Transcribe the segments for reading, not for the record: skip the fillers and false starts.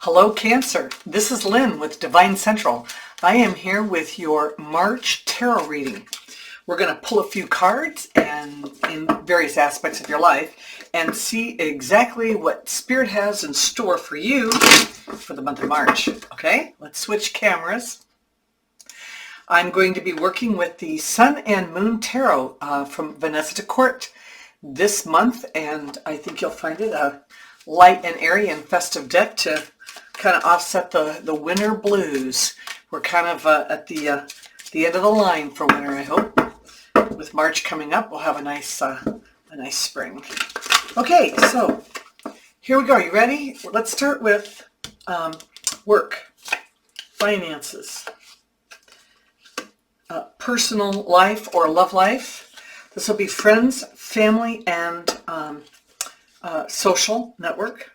Hello Cancer, this is Lynn with DevineCentral. I am here with your March tarot reading. We're going to pull a few cards and in various aspects of your life and see exactly what Spirit has in store for you for the month of March. Okay, let's switch cameras. I'm going to be working with the Sun and Moon Tarot from Vanessa de Court this month, and I think you'll find it a light and airy and festive deck to kind of offset the winter blues. We're kind of at the end of the line for winter, I hope. With March coming up, we'll have a nice spring. Okay, so here we go. You ready? Let's start with work, finances, personal life or love life. This will be friends, family, and social network.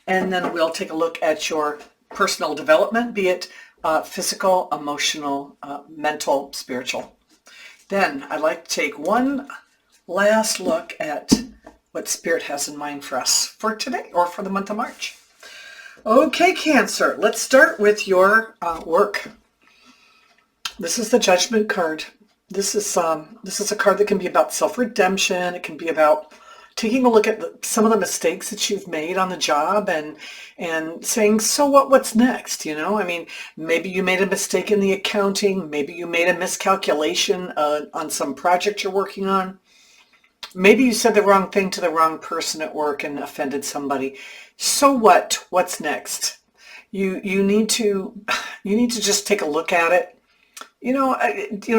And then we'll take a look at your personal development, be it physical, emotional, mental, spiritual. Then I'd like to take one last look at what Spirit has in mind for us for today or for the month of March. Okay, Cancer, let's start with your work. This is the Judgment card. This is a card that can be about self-redemption. It can be about taking a look at some of the mistakes that you've made on the job and saying, so what's next? You know, I mean, maybe you made a mistake in the accounting. Maybe you made a miscalculation on some project you're working on. Maybe you said the wrong thing to the wrong person at work and offended somebody. So what's next? You need to just take a look at it.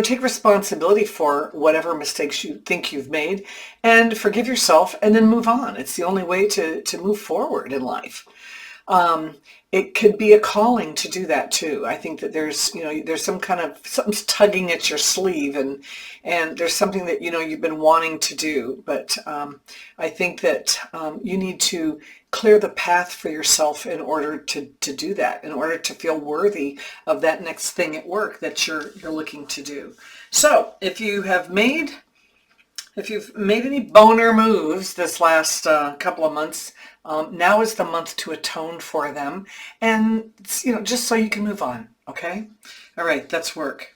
Take responsibility for whatever mistakes you think you've made and forgive yourself and then move on. It's the only way to move forward in life. It could be a calling to do that too. I think that there's something's tugging at your sleeve and there's something that, you've been wanting to do. But I think that you need to clear the path for yourself in order to do that, in order to feel worthy of that next thing at work that you're looking to do. So if you've made any boner moves this last couple of months, now is the month to atone for them, and just so you can move on. Okay, all right, that's work.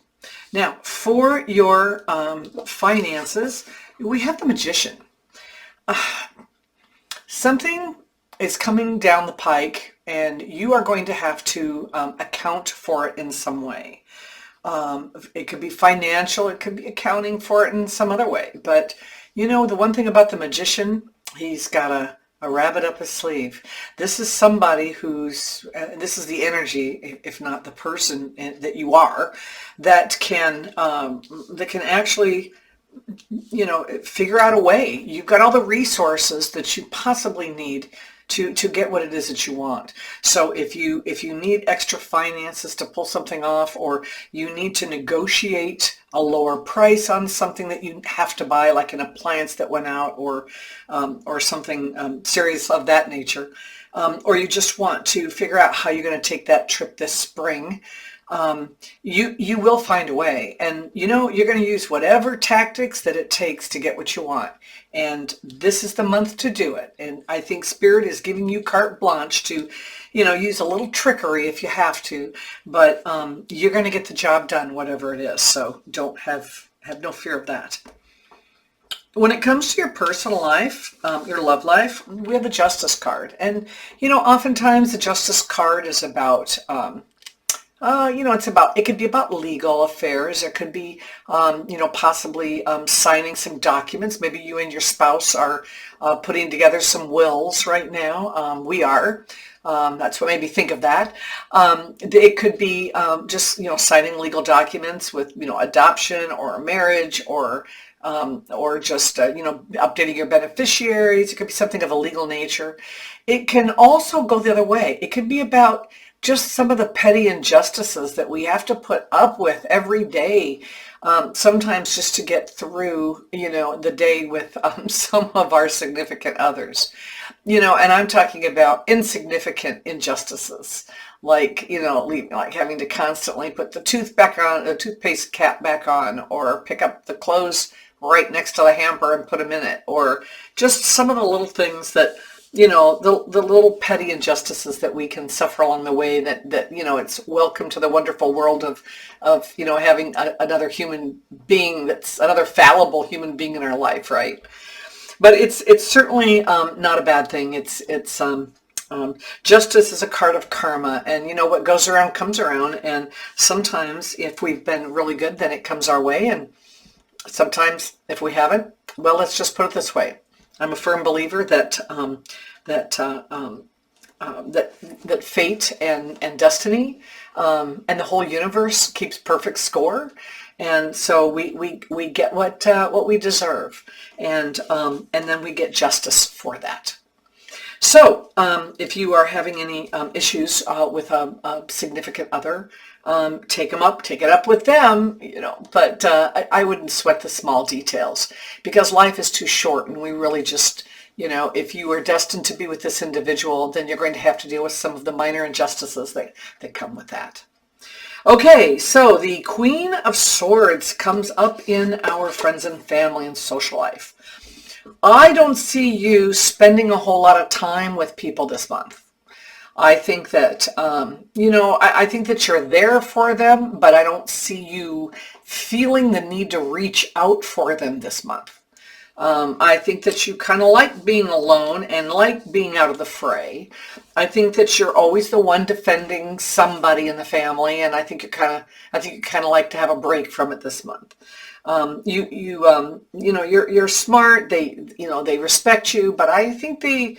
Now for your finances, we have the Magician. Something is coming down the pike, and you are going to have to account for it in some way. It could be financial, it could be accounting for it in some other way. But the one thing about the Magician, he's got a rabbit up his sleeve. This is somebody this is the energy, if not the person that you are, that can actually figure out a way. You've got all the resources that you possibly need to get what it is that you want. So if you need extra finances to pull something off, or you need to negotiate a lower price on something that you have to buy, like an appliance that went out, or something serious of that nature, or you just want to figure out how you're going to take that trip this spring, you will find a way, and you're going to use whatever tactics that it takes to get what you want. And this is the month to do it. And I think Spirit is giving you carte blanche to, use a little trickery if you have to, but you're going to get the job done, whatever it is. So don't have no fear of that. When it comes to your personal life, your love life, we have the Justice card. And, oftentimes the Justice card is about, it could be about legal affairs. It could be, possibly signing some documents. Maybe you and your spouse are putting together some wills right now. We are. That's what made me think of that. It could be just, signing legal documents with, adoption or a marriage, or just, updating your beneficiaries. It could be something of a legal nature. It can also go the other way. It could be about just some of the petty injustices that we have to put up with every day, sometimes just to get through, the day with some of our significant others. And I'm talking about insignificant injustices, like, like having to constantly put the toothpaste cap back on, or pick up the clothes right next to the hamper and put them in it, or just some of the little things that the little petty injustices that we can suffer along the way, that it's welcome to the wonderful world of having another human being, that's another fallible human being in our life, right? But it's certainly not a bad thing. It's justice is a card of karma, and what goes around comes around. And sometimes, if we've been really good, then it comes our way, and sometimes, if we haven't, well, let's just put it this way: I'm a firm believer that that fate and destiny and the whole universe keeps perfect score. And so we get what we deserve, and then we get justice for that. So if you are having any issues with a significant other, take it up with them, but I wouldn't sweat the small details, because life is too short, and we really just, if you are destined to be with this individual, then you're going to have to deal with some of the minor injustices that come with that. Okay, so the Queen of Swords comes up in our friends and family and social life. I don't see you spending a whole lot of time with people this month. I think that, I think that you're there for them, but I don't see you feeling the need to reach out for them this month. I think that you kind of like being alone and like being out of the fray. I think that you're always the one defending somebody in the family, and I think you kind of like to have a break from it this month. You're smart. They respect you, but I think they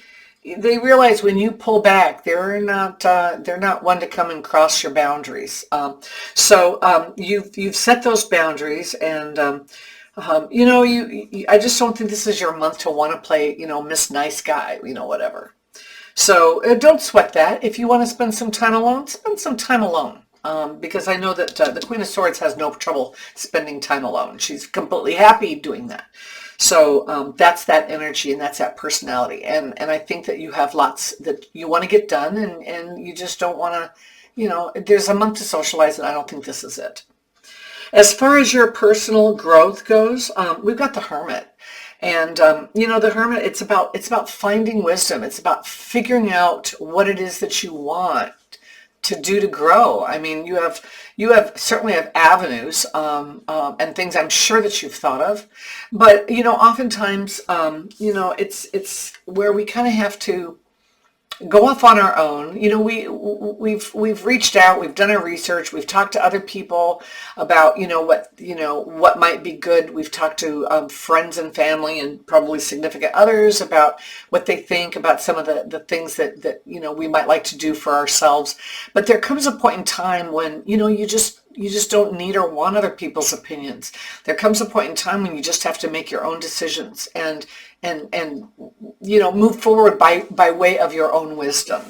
realize when you pull back, they're not one to come and cross your boundaries. So you've set those boundaries, and I just don't think this is your month to want to play, Miss Nice Guy, whatever. So don't sweat that. If you want to spend some time alone, spend some time alone. Because I know that the Queen of Swords has no trouble spending time alone. She's completely happy doing that. So that's that energy, and that's that personality. And I think that you have lots that you want to get done, and you just don't want to, there's a month to socialize, and I don't think this is it. As far as your personal growth goes, we've got the Hermit. And, the Hermit, it's about finding wisdom. It's about figuring out what it is that you want to do to grow. I mean, you certainly have avenues and things I'm sure that you've thought of, but oftentimes it's where we kind of have to go off on our own. We've reached out, we've done our research, we've talked to other people about what might be good. We've talked to friends and family and probably significant others about what they think about some of the things that we might like to do for ourselves. But there comes a point in time when you just don't need or want other people's opinions. There comes a point in time when you just have to make your own decisions and move forward by way of your own wisdom.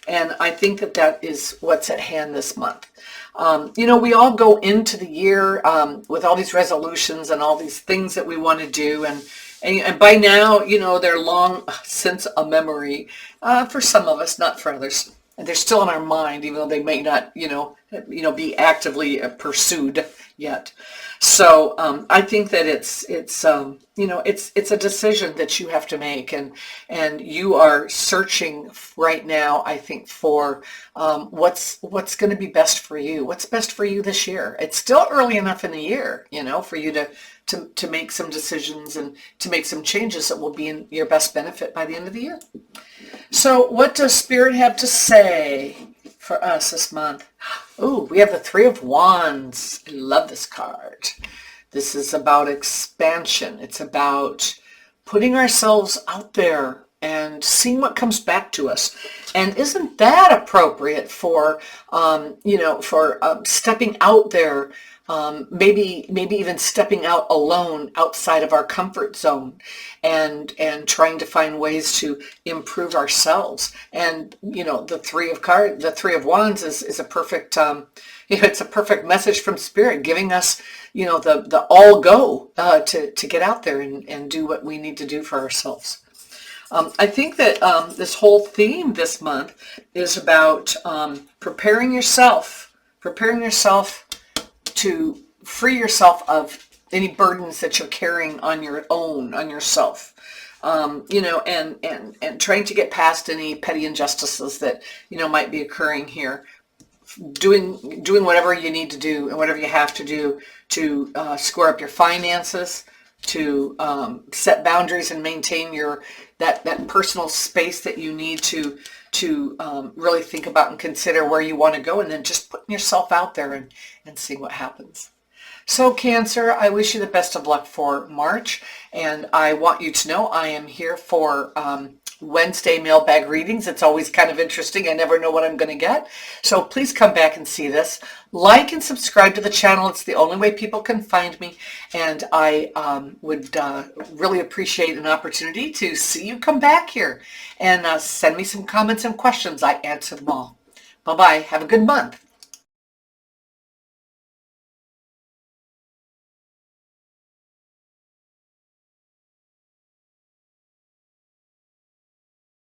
And I think that is what's at hand this month. We all go into the year with all these resolutions and all these things that we want to do, and by now they're long since a memory for some of us, not for others. And they're still in our mind, even though they may not be actively pursued yet. So I think that it's a decision that you have to make, and you are searching right now, I think, for what's going to be best for you. What's best for you this year? It's still early enough in the year, for you to make some decisions and to make some changes that will be in your best benefit by the end of the year. So what does Spirit have to say for us this month? Oh, we have the Three of Wands. I love this card. This is about expansion. It's about putting ourselves out there and seeing what comes back to us. And isn't that appropriate for, stepping out there, maybe even stepping out alone outside of our comfort zone and trying to find ways to improve ourselves. And, the Three of Wands is a perfect, it's a perfect message from Spirit, giving us, the all go to get out there and do what we need to do for ourselves. I think that this whole theme this month is about preparing yourself to free yourself of any burdens that you're carrying on yourself. you know, and trying to get past any petty injustices that, you know, might be occurring here. Doing whatever you need to do and whatever you have to do to square up your finances, to set boundaries and maintain your that personal space that you need to really think about and consider where you want to go, and then just putting yourself out there and seeing what happens. So Cancer, I wish you the best of luck for March, and I want you to know I am here for Wednesday mailbag readings. It's always kind of interesting. I never know what I'm going to get. So please come back and see this. Like and subscribe to the channel. It's the only way people can find me. And I would really appreciate an opportunity to see you come back here and send me some comments and questions. I answer them all. Bye-bye. Have a good month.